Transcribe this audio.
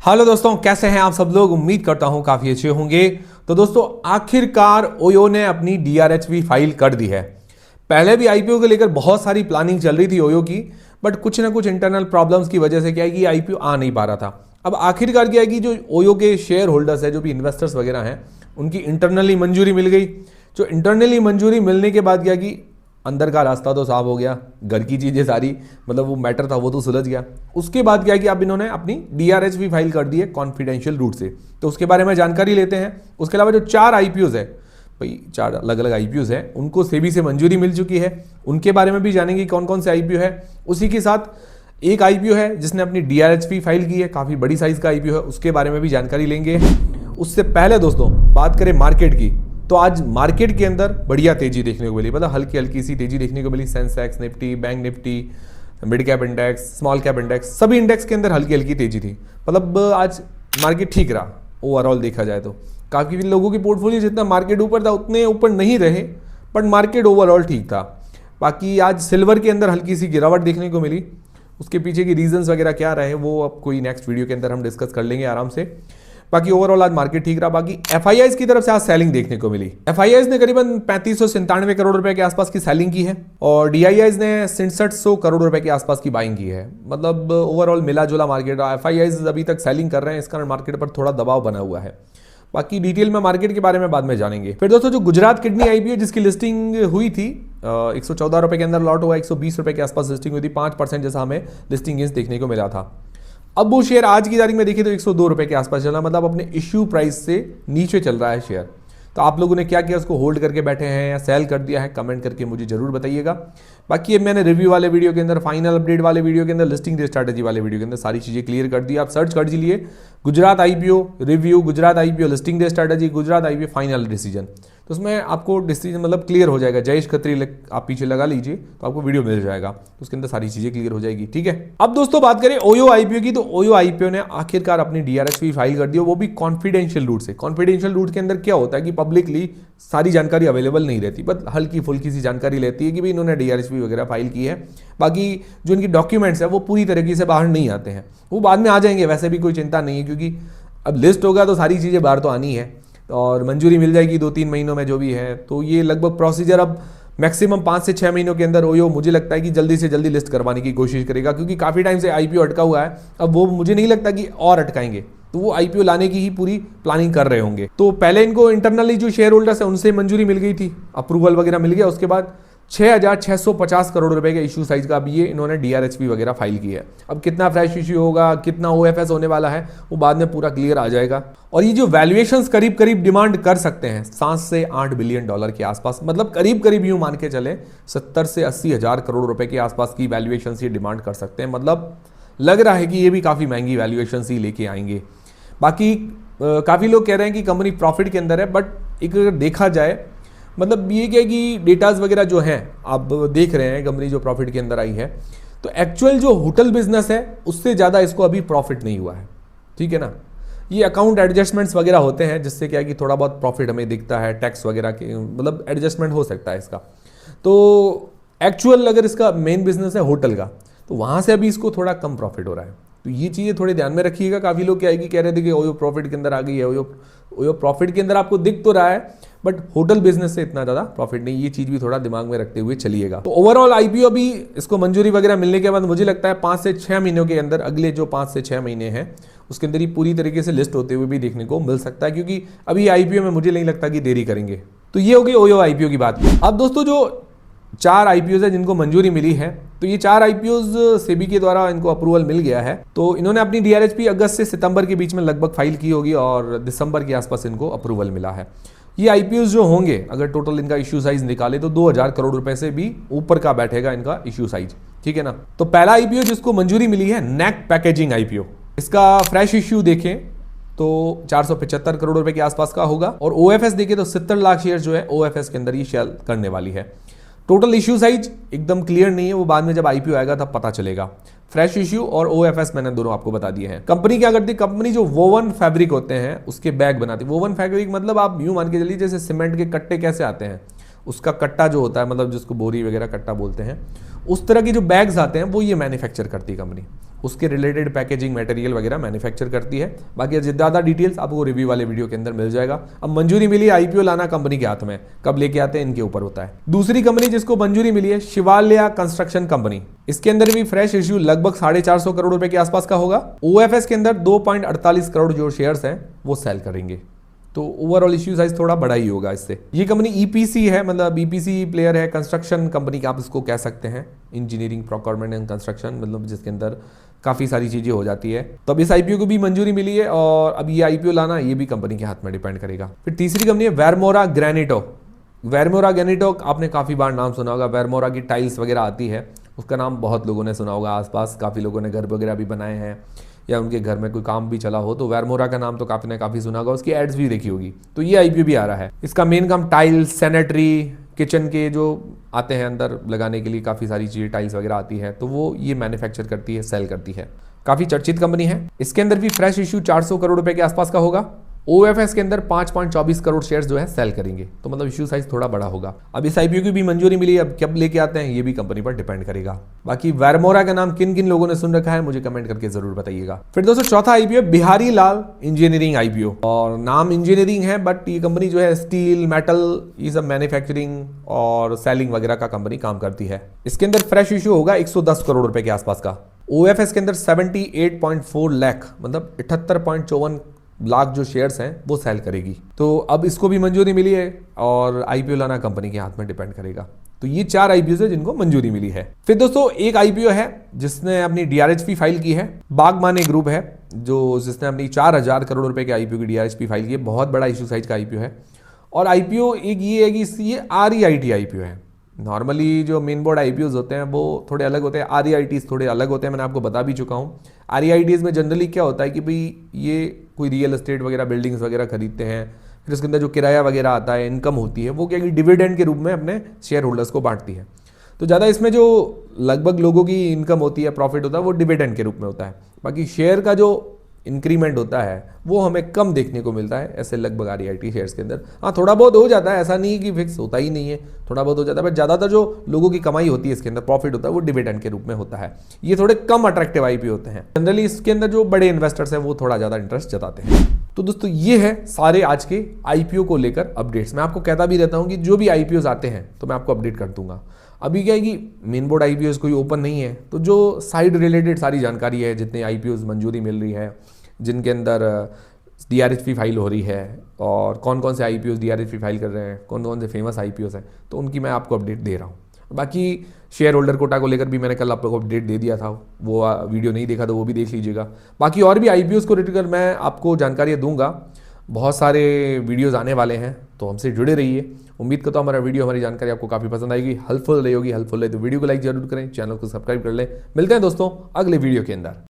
Hello दोस्तों, कैसे हैं आप सब लोग। उम्मीद करता हूं काफी अच्छे होंगे। तो दोस्तों, आखिरकार ओयो ने अपनी डीआरएचपी फाइल कर दी है। पहले भी आईपीओ को लेकर बहुत सारी प्लानिंग चल रही थी ओयो की, बट कुछ ना कुछ इंटरनल प्रॉब्लम्स की वजह से क्या है कि आईपीओ आ नहीं पा रहा था। अब आखिरकार क्या है कि जो ओयो के शेयर होल्डर्स है, जो भी इन्वेस्टर्स वगैरह हैं, उनकी इंटरनली मंजूरी मिल गई। जो इंटरनली मंजूरी मिलने के बाद क्या कि अंदर का रास्ता तो साफ हो गया, घर की चीज़ें सारी, मतलब वो मैटर था वो तो सुलझ गया। उसके बाद क्या है कि अब इन्होंने अपनी डीआरएच भी फाइल कर दी है कॉन्फिडेंशियल रूट से। तो उसके बारे में जानकारी लेते हैं। उसके अलावा जो 4 आईपीओज है भाई, 4 अलग अलग आईपीओज है, उनको सेबी से मंजूरी मिल चुकी है, उनके बारे में भी जानेंगे कौन कौन से आईपीओ है। उसी के साथ एक आईपीओ है जिसने अपनी डीआरएचपी फाइल की है, काफ़ी बड़ी साइज का आईपीओ है, उसके बारे में भी जानकारी लेंगे। उससे पहले दोस्तों बात करें मार्केट की, तो आज मार्केट के अंदर बढ़िया तेजी देखने को मिली, मतलब हल्की हल्की सी तेजी देखने को मिली। Sensex, Nifty, bank Nifty, mid cap index, small cap index, सभी इंडेक्स के अंदर हल्की हल्की तेजी थी। मतलब आज मार्केट ठीक रहा ओवरऑल देखा जाए तो। काफ़ी लोगों की पोर्टफोलियो जितना मार्केट ऊपर था उतने ऊपर नहीं रहे, बट मार्केट ओवरऑल ठीक था। बाकी आज सिल्वर के अंदर हल्की सी गिरावट देखने को मिली। उसके पीछे की रीजंस वगैरह क्या रहे वो अब कोई नेक्स्ट वीडियो के अंदर हम डिस्कस कर लेंगे आराम से। बाकी ओवरऑल आज मार्केट ठीक रहा। बाकी एफआईआईज की तरफ से आज सेलिंग देखने को मिली। एफआईआईज ने करीबन 3597 करोड़ रुपए के आसपास की सेलिंग की है और डीआईआईज ने 6700 करोड़ रुपए के आसपास की बाइंग की है। मतलब ओवरऑल मिला जुला मार्केट रहा। एफआईआईज अभी तक सेलिंग कर रहे हैं, इस कारण मार्केट पर थोड़ा दबाव बना हुआ है। बाकी डिटेल में मार्केट के बारे में बाद में जानेंगे। फिर दोस्तों, जो गुजरात किडनी आईपीओ जिसकी लिस्टिंग हुई थी 114 रुपए के अंदर लॉट हुआ, 120 रुपए के आसपास लिस्टिंग हुई थी, 5% जैसा हमें लिस्टिंग गेंस देखने को मिला था। अब वो शेयर आज की तारीख में देखिए तो 102 रुपए के आसपास चला, मतलब अपने इश्यू प्राइस से नीचे चल रहा है शेयर। तो आप लोगों ने क्या किया, उसको होल्ड करके बैठे हैं या सेल कर दिया है, कमेंट करके मुझे जरूर बताइएगा। बाकी ये मैंने रिव्यू वाले वीडियो के अंदर, फाइनल अपडेट वाले वीडियो के अंदर, लिस्टिंग स्ट्रैटेजी वाले वीडियो के अंदर सारी चीज़ें क्लियर कर दी। आप सर्च कर लिए Gujarat IPO review, Gujarat IPO listing day strategy, Gujarat IPO final decision, तो उसमें आपको डिसीजन मतलब क्लियर हो जाएगा। जयेश खत्री आप पीछे लगा लीजिए तो आपको वीडियो मिल जाएगा, तो उसके अंदर सारी चीजें क्लियर हो जाएगी। ठीक है। अब दोस्तों बात करें ओयो आईपीओ की, तो ओयो आईपीओ ने आखिरकार अपनी डीआरएचपी फाइल कर दी, वो भी कॉन्फिडेंशियल रूट से। कॉन्फिडेंशियल रूट के अंदर क्या होता है कि पब्लिकली सारी जानकारी अवेलेबल नहीं रहती, बट हल्की फुल्की सी जानकारी लेती है कि भाई इन्होंने डीआरएचपी वगैरह फाइल की है। बाकी जो इनकी डॉक्यूमेंट्स है वो पूरी तरीके से बाहर नहीं आते हैं, वो बाद में आ जाएंगे, वैसे भी कोई चिंता नहीं है, क्योंकि अब लिस्ट होगा तो सारी चीज़ें बाहर तो आनी है और मंजूरी मिल जाएगी 2-3 महीनों में जो भी है। तो ये लगभग प्रोसीजर अब मैक्सिमम 5 से 6 महीनों के अंदर ओयो मुझे लगता है कि जल्दी से जल्दी लिस्ट करवाने की कोशिश करेगा, क्योंकि काफ़ी टाइम से आईपीओ अटका हुआ है। अब वो मुझे नहीं लगता कि और अटकाएंगे, तो वो आईपीओ लाने की ही पूरी प्लानिंग कर रहे होंगे। तो पहले इनको इंटरनली जो शेयर होल्डर्स है उनसे मंजूरी मिल गई थी, अप्रूवल वगैरह मिल गया। उसके बाद 6650 करोड़ रुपए के इशू साइज का अब ये इन्होंने डीआरएचपी वगैरह फाइल की है। अब कितना फ्रेश इशू होगा, कितना ओएफएस होने वाला है, वो बाद में पूरा क्लियर आ जाएगा। और ये जो वैल्यूएशंस करीब करीब डिमांड कर सकते हैं 7 से 8 बिलियन डॉलर के आसपास, मतलब करीब करीब यूं मान के चले 70 से 80 हजार करोड़ रुपए के आसपास की वैल्यूएशंस ये डिमांड कर सकते हैं। मतलब लग रहा है कि ये भी काफ़ी महंगी वैल्यूएशंस ही लेके आएंगे। बाकी काफ़ी लोग कह रहे हैं कि कंपनी प्रॉफिट के अंदर है, बट एक अगर देखा जाए मतलब ये क्या कि डेटाज वगैरह जो हैं आप देख रहे हैं, कंपनी जो प्रॉफिट के अंदर आई है, तो एक्चुअल जो होटल बिजनेस है उससे ज़्यादा इसको अभी प्रॉफिट नहीं हुआ है। ठीक है ना। ये अकाउंट एडजस्टमेंट्स वगैरह होते हैं जिससे क्या है कि थोड़ा बहुत प्रॉफिट हमें दिखता है, टैक्स वगैरह के मतलब एडजस्टमेंट हो सकता है इसका। तो एक्चुअल अगर इसका मेन बिजनेस है होटल का, तो वहाँ से अभी इसको थोड़ा कम प्रॉफिट हो रहा है। तो ये चीज़ें थोड़े ध्यान में रखिएगा। काफ़ी लोग क्या है कि कह रहे थे कि ओयो प्रॉफिट के अंदर आ गई है, ओयो प्रॉफिट के अंदर आपको दिख तो रहा है, बट होटल बिजनेस से इतना ज़्यादा प्रॉफिट नहीं। ये चीज़ भी थोड़ा दिमाग में रखते हुए चलिएगा। तो ओवरऑल आईपीओ अभी इसको मंजूरी वगैरह मिलने के बाद मुझे लगता है 5 से 6 महीनों के अंदर, अगले जो 5 से 6 महीने हैं उसके अंदर ही पूरी तरीके से लिस्ट होते हुए भी देखने को मिल सकता है, क्योंकि अभी आईपीओ में मुझे नहीं लगता कि देरी करेंगे। तो ये हो गई ओयो आईपीओ की बात। अब दोस्तों जो 4 आईपीओज है जिनको मंजूरी मिली है, तो ये 4 आईपीओज सेबी के द्वारा इनको अप्रूवल मिल गया है। तो इन्होंने अपनी डीआरएचपी अगस्त से सितंबर के बीच में लगभग फाइल की होगी और दिसंबर के आसपास इनको अप्रूवल मिला है। ये आईपीओज जो होंगे, अगर टोटल इनका इश्यू साइज निकाले तो 2000 करोड़ रुपए से भी ऊपर का बैठेगा इनका इश्यू साइज। ठीक है ना। तो पहला आईपीओ जिसको मंजूरी मिली है नेक पैकेजिंग आईपीओ, इसका फ्रेश इश्यू देखें तो 475 करोड़ रुपए के आसपास का होगा और ओएफएस देखें तो 70 लाख शेयर जो है ओएफएस के अंदर ये शेयर करने वाली है। टोटल इश्यू साइज एकदम क्लियर नहीं है, वो बाद में जब आईपीओ आएगा तब पता चलेगा। फ्रेश इश्यू और ओएफएस मैंने दोनों आपको बता दिए हैं। कंपनी क्या करती है, कंपनी जो वोवन फैब्रिक होते हैं उसके बैग बनाती है। वोवन फैब्रिक मतलब आप यूं मान के चलिए जैसे सीमेंट के कट्टे कैसे आते हैं उसका कट्टा जो होता है, मतलब जिसको बोरी वगैरह कट्टा बोलते हैं, उस तरह के जो बैग्स आते हैं वो ये मैन्युफैक्चर करती है कंपनी। उसके रिलेटेड पैकेजिंग मटेरियल वगैरह मैन्युफैक्चर करती है। बाकी ज़्यादा डिटेल्स आपको रिव्यू वाले वीडियो के अंदर मिल जाएगा। अब मंजूरी मिली आईपीओ लाना कंपनी के हाथ में, कब लेके आते हैं इनके ऊपर होता है। दूसरी कंपनी जिसको मंजूरी मिली है शिवालया कंस्ट्रक्शन कंपनी। इसके अंदर भी फ्रेश इश्यू लगभग 450 करोड़ रुपए के आसपास का होगा। ओएफएस के अंदर 2.48 करोड़ जो शेयर्स हैं वो सेल करेंगे, तो ओवरऑल इश्यू साइज थोड़ा बड़ा ही होगा इससे। ये कंपनी ईपीसी है, मतलब ईपीसी प्लेयर है, कंस्ट्रक्शन कंपनी का आप इसको कह सकते हैं, इंजीनियरिंग प्रोक्योरमेंट एंड कंस्ट्रक्शन, मतलब जिसके अंदर काफ़ी सारी चीज़ें हो जाती है। तो अब इस आईपीओ को भी मंजूरी मिली है और अब ये आईपीओ लाना ये भी कंपनी के हाथ में डिपेंड करेगा। फिर तीसरी कंपनी है वेरमोरा ग्रेनिटो। वेरमोरा ग्रेनिटो आपने काफ़ी बार नाम सुना होगा। वेरमोरा की टाइल्स वगैरह आती है, उसका नाम बहुत लोगों ने सुना होगा। आसपास काफ़ी लोगों ने घर वगैरह भी बनाए हैं या उनके घर में कोई काम भी चला हो तो वेरमोरा का नाम तो काफ़ी सुना होगा, उसकी एड्स भी देखी होगी। तो ये आईपीओ भी आ रहा है। इसका मेन काम टाइल्स, सैनिटरी, किचन के जो आते हैं अंदर लगाने के लिए काफ़ी सारी चीज़ें टाइल्स वगैरह आती है, तो वो ये मैन्युफैक्चर करती है, सेल करती है। काफ़ी चर्चित कंपनी है। इसके अंदर भी फ्रेश इश्यू 400 करोड़ रुपए के आसपास का होगा। ओएफएस के अंदर 5.24 करोड़ शेयर्स जो है सेल करेंगे, तो मतलब इश्यू साइज थोड़ा बड़ा होगा। अब इस आईपीओ की भी मंजूरी मिली, अब कब लेके आते हैं ये भी कंपनी पर डिपेंड करेगा। बाकी वेरमोरा का नाम किन किन लोगों ने सुन रखा है मुझे कमेंट करके जरूर बताइएगा। फिर दोस्तों चौथा आईपीओ बिहारी लाल इंजीनियरिंग आईपीओ, और नाम इंजीनियरिंग है बट ये कंपनी जो है स्टील, मेटल, ये सब मैन्युफैक्चरिंग और सेलिंग वगैरह का कंपनी काम करती है। इसके अंदर फ्रेश इश्यू होगा 110 करोड़ रुपए के आसपास का। ओएफएस के अंदर 78.4 लाख, मतलब 78.54 लाख जो शेयर्स हैं वो सेल करेगी। तो अब इसको भी मंजूरी मिली है और आईपीओ लाना कंपनी के हाथ में डिपेंड करेगा। तो ये 4 आईपीओ है जिनको मंजूरी मिली है। फिर दोस्तों एक आईपीओ है जिसने अपनी डीआरएचपी फाइल की है, बागमाने ग्रुप है जो जिसने अपनी 4000 करोड़ रुपए के आईपीओ की डीआरएचपी फाइल की है। बहुत बड़ा इशू साइज का आईपीओ है। और आईपीओ एक ये है कि ये आरईआईटी आईपीओ है। नॉर्मली जो मेन बोर्ड आईपीओज होते हैं वो थोड़े अलग होते हैं, आरईआईटीज थोड़े अलग होते हैं, मैंने आपको बता भी चुका हूँ। आरईआईटीज में जनरली क्या होता है कि भाई ये कोई रियल एस्टेट वगैरह बिल्डिंग्स वगैरह खरीदते हैं, फिर उसके अंदर जो किराया वगैरह आता है, इनकम होती है, वो क्या कि डिविडेंड के रूप में अपने शेयर होल्डर्स को बांटती है। तो ज़्यादा इसमें जो लगभग लोगों की इनकम होती है, प्रॉफिट होता है, वो डिविडेंड के रूप में होता है। बाकी शेयर का जो इंक्रीमेंट होता है वो हमें कम देखने को मिलता है ऐसे लगभग आरईआईटी शेयर्स के अंदर। हाँ थोड़ा बहुत हो जाता है, ऐसा नहीं कि फिक्स होता ही नहीं है, थोड़ा बहुत हो जाता है, बट ज़्यादातर जो लोगों की कमाई होती है इसके अंदर, प्रॉफिट होता है, वो डिविडेंड के रूप में होता है। ये थोड़े कम अट्रैक्टिव आईपीओ होते हैं। जनरली इसके अंदर जो बड़े इन्वेस्टर्स हैं वो थोड़ा ज़्यादा इंटरेस्ट जताते हैं। तो दोस्तों ये है सारे आज के आईपीओ को लेकर अपडेट्स। मैं आपको कहता भी रहता हूँ कि जो भी आईपीओज आते हैं तो मैं आपको अपडेट कर दूंगा। अभी क्या है कि मेन बोर्ड आईपीओज कोई ओपन नहीं है, तो जो साइड रिलेटेड सारी जानकारी है, जितने आईपीओज मंजूरी मिल रही है, जिनके अंदर डीआरएचपी फाइल हो रही है और कौन कौन से आईपीओज डीआरएचपी फाइल कर रहे हैं, कौन कौन से फेमस आईपीओज हैं, तो उनकी मैं आपको अपडेट दे रहा हूँ। बाकी शेयर होल्डर कोटा को लेकर भी मैंने कल आप लोगों को अपडेट दे दिया था, वो वीडियो नहीं देखा तो वो भी देख लीजिएगा। बाकी और भी आईपीओज को लेकर मैं आपको जानकारियाँ दूंगा, बहुत सारे वीडियोस आने वाले हैं, तो हमसे जुड़े रहिए। उम्मीद करता हूँ हमारा वीडियो, हमारी जानकारी आपको काफ़ी पसंद आएगी, हेल्पफुल रही होगी। हेल्पफुल रहे तो वीडियो को लाइक जरूर करें, चैनल को सब्सक्राइब कर लें। मिलते हैं दोस्तों अगले वीडियो के अंदर।